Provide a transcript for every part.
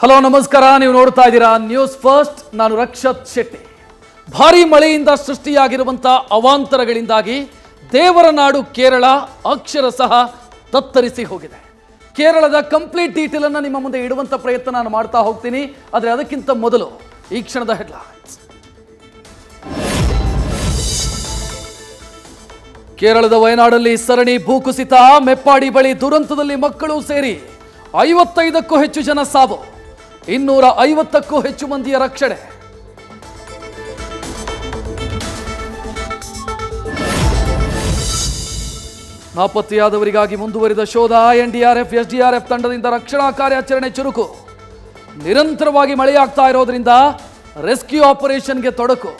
Hello ನಮಸ್ಕಾರ, ನೀವು ನೋಡ್ತಾ ಇದ್ದೀರಾ ನ್ಯೂಸ್ ಫಸ್ಟ್. ನಾನು ರಕ್ಷತ್ ಶೆಟ್ಟಿ. ಭಾರೀ ಮಳೆಯಿಂದ ಸೃಷ್ಟಿಯಾಗಿರುವಂತಹ ಅವಾಂತರಗಳಿಂದಾಗಿ ದೇವರ ನಾಡು ಕೇರಳ ಅಕ್ಷರಶಃ ತತ್ತರಿಸಿ ಹೋಗಿದೆ. ಕೇರಳದ ಕಂಪ್ಲೀಟ್ ಡೀಟೇಲ್ ಅನ್ನು ನಿಮ್ಮ ಮುಂದೆ ಇಡುವಂತ ಪ್ರಯತ್ನ ನಾನು ಮಾಡ್ತಾ ಹೋಗ್ತೀನಿ. ಆದರೆ ಅದಕ್ಕಿಂತ ಮೊದಲು ಈ ಕ್ಷಣದ ಹೆಡ್ಲೈನ್ಸ್. ಕೇರಳದ ವಯನಾಡಲ್ಲಿ ಸರಣಿ ಭೂಕುಸಿತ, ಮೆಪ್ಪಾಡಿ ಬಳಿ ದುರಂತದಲ್ಲಿ ಮಕ್ಕಳು ಸೇರಿ 55ಕ್ಕೂ ಹೆಚ್ಚು ಜನ ಸಾವು, 250ಕ್ಕೂ ಹೆಚ್ಚು ಮಂದಿಯ ರಕ್ಷಣೆ. ನಾಪತ್ತೆಯಾದವರಿಗಾಗಿ ಮುಂದುವರಿದ ಶೋಧ, ಎನ್ಡಿಆರ್ಎಫ್ ಎಸ್ಡಿಆರ್ಎಫ್ ತಂಡದಿಂದ ರಕ್ಷಣಾ ಕಾರ್ಯಾಚರಣೆ ಚುರುಕು. ನಿರಂತರವಾಗಿ ಮಳೆಯಾಗ್ತಾ ಇರೋದ್ರಿಂದ ರೆಸ್ಕ್ಯೂ ಆಪರೇಷನ್ಗೆ ತೊಡಕು.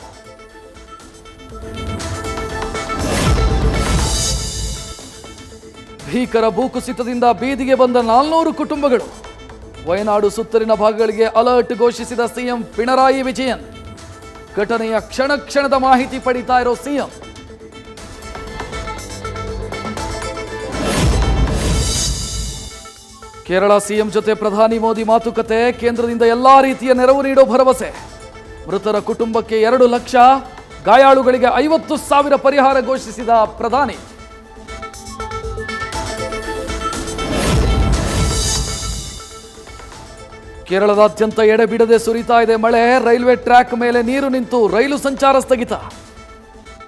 ಭೀಕರ ಭೂಕುಸಿತದಿಂದ ಬೀದಿಗೆ ಬಂದ 400 ಕುಟುಂಬಗಳು. ವಯನಾಡು ಸುತ್ತಲಿನ ಭಾಗಗಳಿಗೆ ಅಲರ್ಟ್ ಘೋಷಿಸಿದ ಸಿಎಂ ಪಿಣರಾಯಿ ವಿಜಯನ್. ಘಟನೆಯ ಕ್ಷಣ ಕ್ಷಣದ ಮಾಹಿತಿ ಪಡಿತಾ ಇರೋ ಸಿಎಂ. ಕೇರಳ ಸಿಎಂ ಜೊತೆ ಪ್ರಧಾನಿ ಮೋದಿ ಮಾತುಕತೆ, ಕೇಂದ್ರದಿಂದ ಎಲ್ಲಾ ರೀತಿಯ ನೆರವು ನೀಡೋ ಭರವಸೆ. ಮೃತರ ಕುಟುಂಬಕ್ಕೆ 2 ಲಕ್ಷ, ಗಾಯಾಳುಗಳಿಗೆ 50,000 ಪರಿಹಾರ ಘೋಷಿಸಿದ ಪ್ರಧಾನಿ. ಕೇರಳದಾದ್ಯಂತ ಎಡೆಬಿಡದೆ ಸುರಿತಾ ಇದೆ ಮಳೆ. ರೈಲ್ವೆ ಟ್ರ್ಯಾಕ್ ಮೇಲೆ ನೀರು ನಿಂತು ರೈಲು ಸಂಚಾರ ಸ್ಥಗಿತ.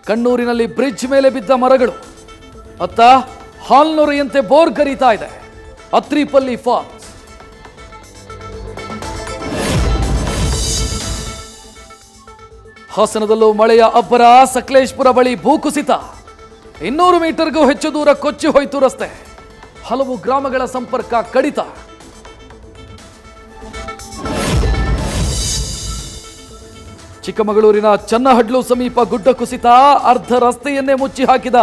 ಕಣ್ಣೂರಿನಲ್ಲಿ ಬ್ರಿಡ್ಜ್ ಮೇಲೆ ಬಿದ್ದ ಮರಗಳು. ಅತ್ತ ಹಾಲ್ನೊರೆಯಂತೆ ಬೋರ್ ಕರೀತಾ ಇದೆ ಅತ್ರಿಪಲ್ಲಿ ಫಾಲ್ಸ್. ಹಾಸನದಲ್ಲೂ ಮಳೆಯ ಅಬ್ಬರ. ಸಕಲೇಶ್ಪುರ ಬಳಿ ಭೂಕುಸಿತ, 200 ಮೀಟರ್ಗೂ ಹೆಚ್ಚು ದೂರ ಕೊಚ್ಚಿ ಹೋಯಿತು ರಸ್ತೆ. ಹಲವು ಗ್ರಾಮಗಳ ಸಂಪರ್ಕ ಕಡಿತ. ಚಿಕ್ಕಮಗಳೂರಿನ ಚನ್ನಹಡ್ಲು ಸಮೀಪ ಗುಡ್ಡ ಕುಸಿತ, ಅರ್ಧ ರಸ್ತೆಯನ್ನೇ ಮುಚ್ಚಿ ಹಾಕಿದ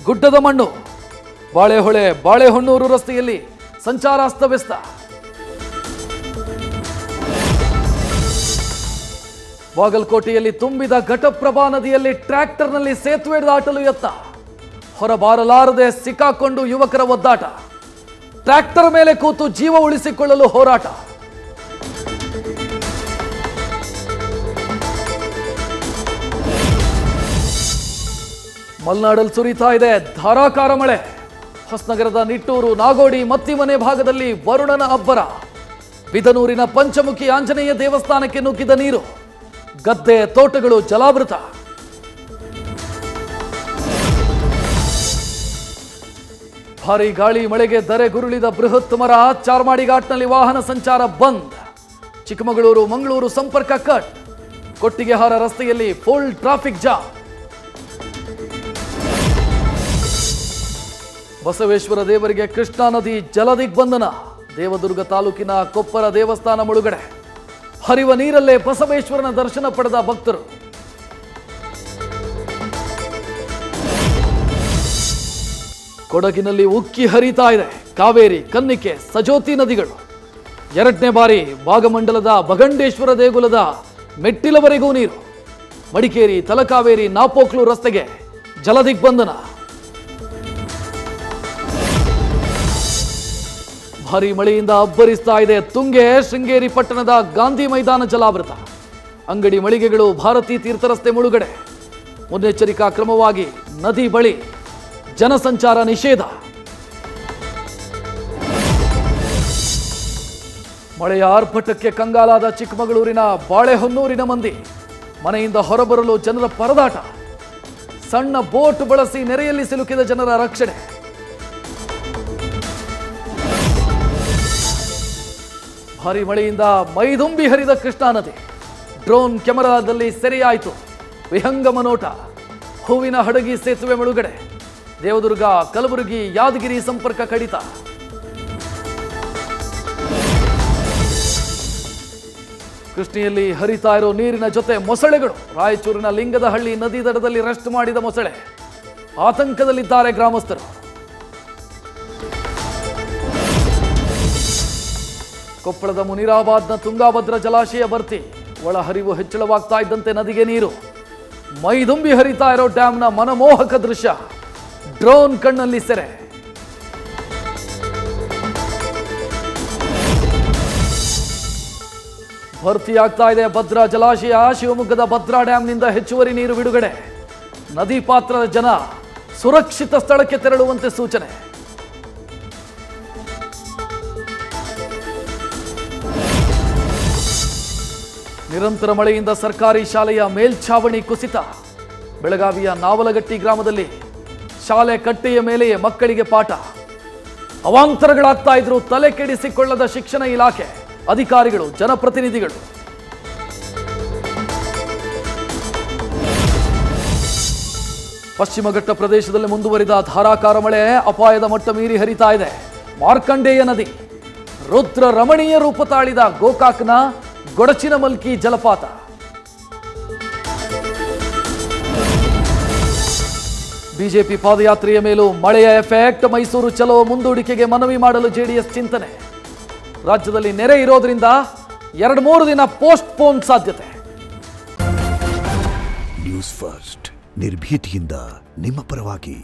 ಗುಡ್ಡದ ಮಣ್ಣು. ಬಾಳೆಹೊನ್ನೂರು ರಸ್ತೆಯಲ್ಲಿ ಸಂಚಾರ ಅಸ್ತವ್ಯಸ್ತ. ಬಾಗಲಕೋಟೆಯಲ್ಲಿ ತುಂಬಿದ ಘಟಪ್ರಭಾ ನದಿಯಲ್ಲಿ ಟ್ರ್ಯಾಕ್ಟರ್ನಲ್ಲಿ ಸೇತುವೆ ದಾಟಲು ಯತ್ನ. ಹೊರಬಾರಲಾರದೆ ಸಿಕ್ಕಾಕೊಂಡು ಯುವಕರ ಒದ್ದಾಟ. ಟ್ರ್ಯಾಕ್ಟರ್ ಮೇಲೆ ಕೂತು ಜೀವ ಉಳಿಸಿಕೊಳ್ಳಲು ಹೋರಾಟ. ಮಲೆನಾಡಲ್ಲಿ ಸುರಿತಾ ಇದೆ ಧಾರಾಕಾರ ಮಳೆ. ಹೊಸನಗರದ ನಿಟ್ಟೂರು, ನಾಗೋಡಿ, ಮತ್ತಿಮನೆ ಭಾಗದಲ್ಲಿ ವರುಣನ ಅಬ್ಬರ. ಬಿದನೂರಿನ ಪಂಚಮುಖಿ ಆಂಜನೇಯ ದೇವಸ್ಥಾನಕ್ಕೆ ನುಗ್ಗಿದ ನೀರು. ಗದ್ದೆ ತೋಟಗಳು ಜಲಾವೃತ. ಭಾರೀ ಗಾಳಿ ಮಳೆಗೆ ಧರೆಗುರುಳಿದ ಬೃಹತ್ ಮರ. ಚಾರ್ಮಾಡಿ ಘಾಟ್ನಲ್ಲಿ ವಾಹನ ಸಂಚಾರ ಬಂದ್. ಚಿಕ್ಕಮಗಳೂರು ಮಂಗಳೂರು ಸಂಪರ್ಕ ಕಟ್. ಕೊಟ್ಟಿಗೆಹಾರ ರಸ್ತೆಯಲ್ಲಿ ಫುಲ್ ಟ್ರಾಫಿಕ್ ಜಾಮ್. ಬಸವೇಶ್ವರ ದೇವರಿಗೆ ಕೃಷ್ಣಾ ನದಿ ಜಲದಿಗ್ಬಂಧನ. ದೇವದುರ್ಗ ತಾಲೂಕಿನ ಕೊಪ್ಪರ ದೇವಸ್ಥಾನ ಮುಳುಗಡೆ. ಹರಿವ ನೀರಲ್ಲೇ ಬಸವೇಶ್ವರನ ದರ್ಶನ ಪಡೆದ ಭಕ್ತರು. ಕೊಡಗಿನಲ್ಲಿ ಉಕ್ಕಿ ಹರಿತಾ ಇದೆ ಕಾವೇರಿ, ಕನ್ನಿಕೆ, ಸಜೋತಿ ನದಿಗಳು. 2ನೇ ಬಾರಿ ಭಾಗಮಂಡಲದ ಭಗಂಡೇಶ್ವರ ದೇಗುಲದ ಮೆಟ್ಟಿಲವರೆಗೂ ನೀರು. ಮಡಿಕೇರಿ, ತಲಕಾವೇರಿ, ನಾಪೋಕ್ಲು ರಸ್ತೆಗೆ ಜಲದಿಗ್ಬಂಧನ. ಭಾರೀ ಮಳೆಯಿಂದ ಅಬ್ಬರಿಸ್ತಾ ಇದೆ ತುಂಗೆ. ಶೃಂಗೇರಿ ಪಟ್ಟಣದ ಗಾಂಧಿ ಮೈದಾನ ಜಲಾವೃತ. ಅಂಗಡಿ ಮಳಿಗೆಗಳು, ಭಾರತೀ ತೀರ್ಥ ರಸ್ತೆ ಮುಳುಗಡೆ. ಮುನ್ನೆಚ್ಚರಿಕಾ ಕ್ರಮವಾಗಿ ನದಿ ಬಳಿ ಜನಸಂಚಾರ ನಿಷೇಧ. ಮಳೆಯ ಆರ್ಭಟಕ್ಕೆ ಕಂಗಾಲಾದ ಚಿಕ್ಕಮಗಳೂರಿನ ಬಾಳೆಹೊನ್ನೂರಿನ ಮಂದಿ. ಮನೆಯಿಂದ ಹೊರಬರಲು ಜನರ ಪರದಾಟ. ಸಣ್ಣ ಬೋಟ್ ಬಳಸಿ ನೆರೆಯಲ್ಲಿ ಸಿಲುಕಿದ ಜನರ ರಕ್ಷಣೆ. ಭಾರೀ ಮಳೆಯಿಂದ ಮೈದುಂಬಿ ಹರಿದ ಕೃಷ್ಣಾ ನದಿ. ಡ್ರೋನ್ ಕ್ಯಾಮೆರಾದಲ್ಲಿ ಸೆರೆಯಾಯಿತು ವಿಹಂಗಮ ನೋಟ. ಹೂವಿನ ಹಡಗಿ ಸೇತುವೆ ಮುಳುಗಡೆ. ದೇವದುರ್ಗ, ಕಲಬುರಗಿ, ಯಾದಗಿರಿ ಸಂಪರ್ಕ ಕಡಿತ. ಕೃಷ್ಣೆಯಲ್ಲಿ ಹರಿತಾ ಇರೋ ನೀರಿನ ಜೊತೆ ಮೊಸಳೆಗಳು. ರಾಯಚೂರಿನ ಲಿಂಗದಹಳ್ಳಿ ನದಿ ದಡದಲ್ಲಿ ರೆಸ್ಟ್ ಮಾಡಿದ ಮೊಸಳೆ. ಆತಂಕದಲ್ಲಿದ್ದಾರೆ ಗ್ರಾಮಸ್ಥರು. ಕೊಪ್ಪಳದ ಮುನಿರಾಬಾದ್ನ ತುಂಗಾಭದ್ರಾ ಜಲಾಶಯ ಭರ್ತಿ. ಒಳಹರಿವು ಹೆಚ್ಚಳವಾಗ್ತಾ ಇದ್ದಂತೆ ನದಿಗೆ ನೀರು. ಮೈದುಂಬಿ ಹರಿತಾ ಇರೋ ಡ್ಯಾಂನ ಮನಮೋಹಕ ದೃಶ್ಯ. ಡ್ರೋನ್ ಕಣ್ಣಲ್ಲಿ ಸೆರೆ. ಭರ್ತಿಯಾಗ್ತಾ ಇದೆ ಭದ್ರಾ ಜಲಾಶಯ. ಶಿವಮೊಗ್ಗದ ಭದ್ರಾ ಡ್ಯಾಂನಿಂದ ಹೆಚ್ಚುವರಿ ನೀರು ಬಿಡುಗಡೆ. ನದಿ ಪಾತ್ರದ ಜನ ಸುರಕ್ಷಿತ ಸ್ಥಳಕ್ಕೆ ತೆರಳುವಂತೆ ಸೂಚನೆ. ನಿರಂತರ ಮಳೆಯಿಂದ ಸರ್ಕಾರಿ ಶಾಲೆಯ ಮೇಲ್ಛಾವಣಿ ಕುಸಿತ. ಬೆಳಗಾವಿಯ ನಾವಲಗಟ್ಟಿ ಗ್ರಾಮದಲ್ಲಿ ಶಾಲೆ ಕಟ್ಟೆಯ ಮೇಲೆಯೇ ಮಕ್ಕಳಿಗೆ ಪಾಠ. ಅವಾಂತರಗಳಾಗ್ತಾ ಇದ್ರು. ತಲೆ ಕೆಡಿಸಿಕೊಳ್ಳದ ಶಿಕ್ಷಣ ಇಲಾಖೆ ಅಧಿಕಾರಿಗಳು, ಜನಪ್ರತಿನಿಧಿಗಳು. ಪಶ್ಚಿಮ ಘಟ್ಟ ಪ್ರದೇಶದಲ್ಲಿ ಮುಂದುವರಿದ ಧಾರಾಕಾರ ಮಳೆ. ಅಪಾಯದ ಮಟ್ಟ ಮೀರಿ ಹರಿತಾ ಇದೆ ಮಾರ್ಕಂಡೇಯ ನದಿ. ರುದ್ರ ರಮಣೀಯ ರೂಪ ತಾಳಿದ ಗೋಕಾಕ್ನ ಗೊಡಚಿನಮಲ್ಕಿ ಜಲಪಾತ. ಬಿಜೆಪಿ ಪಾದಯಾತ್ರೆಯ ಮೇಲೂ ಮಳೆಯ ಎಫೆಕ್ಟ್. ಮೈಸೂರು ಚಲೋ ಮುಂದೂಡಿಕೆಗೆ ಮನವಿ ಮಾಡಲು ಜೆಡಿಎಸ್ ಚಿಂತನೆ. ರಾಜ್ಯದಲ್ಲಿ ನೆರೆ ಇರೋದ್ರಿಂದ 2-3 ದಿನ ಪೋಸ್ಟ್ಪೋನ್ ಸಾಧ್ಯತೆ. ನ್ಯೂಸ್ ಫಸ್ಟ್ ನಿರ್ಭೀತಿಯಿಂದ ನಿಮ್ಮ ಪರವಾಗಿ.